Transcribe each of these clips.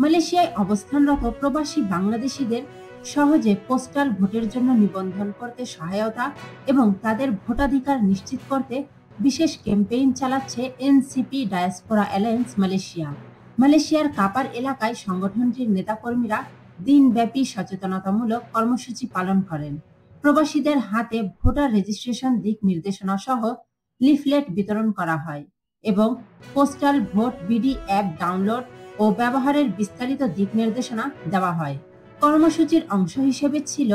মালয়েশিয়ায় অবস্থানরত প্রবাসী বাংলাদেশিদের সহজে পোস্টাল ভোটের জন্য নিবন্ধন করতে সহায়তা এবং তাদের ভোটাধিকার নিশ্চিত করতে বিশেষ ক্যাম্পেইন চালাচ্ছে এনসিপি ডায়াসপোরা অ্যালায়েন্স মালয়েশিয়া। মালয়েশিয়ার কাপার এলাকায় সংগঠনটির নেতাকর্মীরা দিনব্যাপী সচেতনতামূলক কর্মসূচি পালন করেন। প্রবাসীদের হাতে ভোটার রেজিস্ট্রেশন দিক নির্দেশনা সহ লিফলেট বিতরণ করা হয় এবং postal vote BD app download ও ব্যবহারের বিস্তারিত দিক নির্দেশনা দেওয়া হয়। কর্মসূচির অংশ হিসেবে ছিল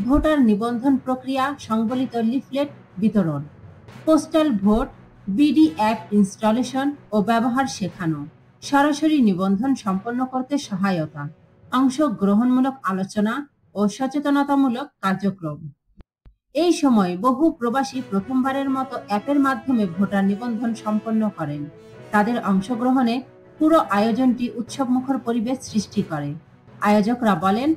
ভোটার নিবন্ধন প্রক্রিয়া সংবলিত লিফলেট বিতরণ, postal vote BD app installation ও ব্যবহার শেখানো, সরাসরি নিবন্ধন সম্পন্ন করতে সহায়তা, অংশগ্রহণমূলক আলোচনা ও সচেতনতামূলক কার্যক্রম। এই সময় বহু প্রবাসী প্রথমবারের মতো অ্যাপের মাধ্যমে ভোটার নিবন্ধন সম্পন্ন করেন। তাদের অংশগ্রহণে পুরো আয়োজনটি উৎসবমুখর পরিবেশ সৃষ্টি করে। আয়োজকরা বলেন,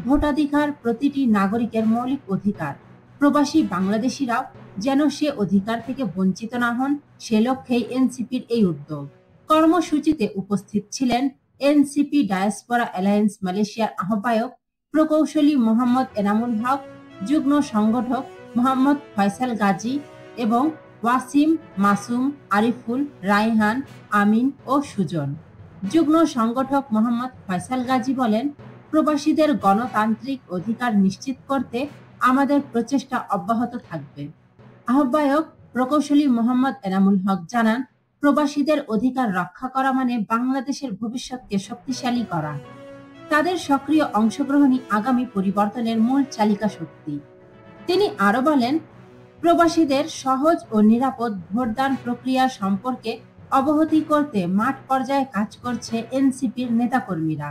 ভোটাধিকার প্রতিটি নাগরিকের মৌলিক অধিকার। প্রবাসী বাংলাদেশিরাও যেন সে অধিকার থেকে বঞ্চিত না হন, সে লক্ষ্যেই এনসিপির এই উদ্যোগ। কর্মসূচিতে উপস্থিত ছিলেন এনসিপি ডায়াসপোরা অ্যালায়েন্স মালয়েশিয়ার আহ্বায়ক প্রকৌশলী মোহাম্মদ এনামুল হক, যুগ্ম সংগঠক মোহাম্মদ ফয়সাল গাজী এবং ওয়াসিম, মাসুম, আরিফুল, রায়হান, আমিন ও সুজন। যুগ্ম সংগঠক মোহাম্মদ ফয়সাল গাজী বলেন, প্রবাসীদের গণতান্ত্রিক অধিকার নিশ্চিত করতে আমাদের প্রচেষ্টা অব্যাহত থাকবে। আহ্বায়ক প্রকৌশলী মোহাম্মদ এনামুল হক জানান, প্রবাসীদের অধিকার রক্ষা করা মানে বাংলাদেশের ভবিষ্যৎকে শক্তিশালী করা। তাদের সক্রিয় অংশগ্রহণই আগামী পরিবর্তনের মূল চালিকা শক্তি। তিনি আরো বলেন, প্রবাসীদের সহজ ও নিরাপদ ভোটদান প্রক্রিয়া সম্পর্কে অবহিত করতে মাঠ পর্যায়ে কাজ করছে এনসিপির নেতাকর্মীরা।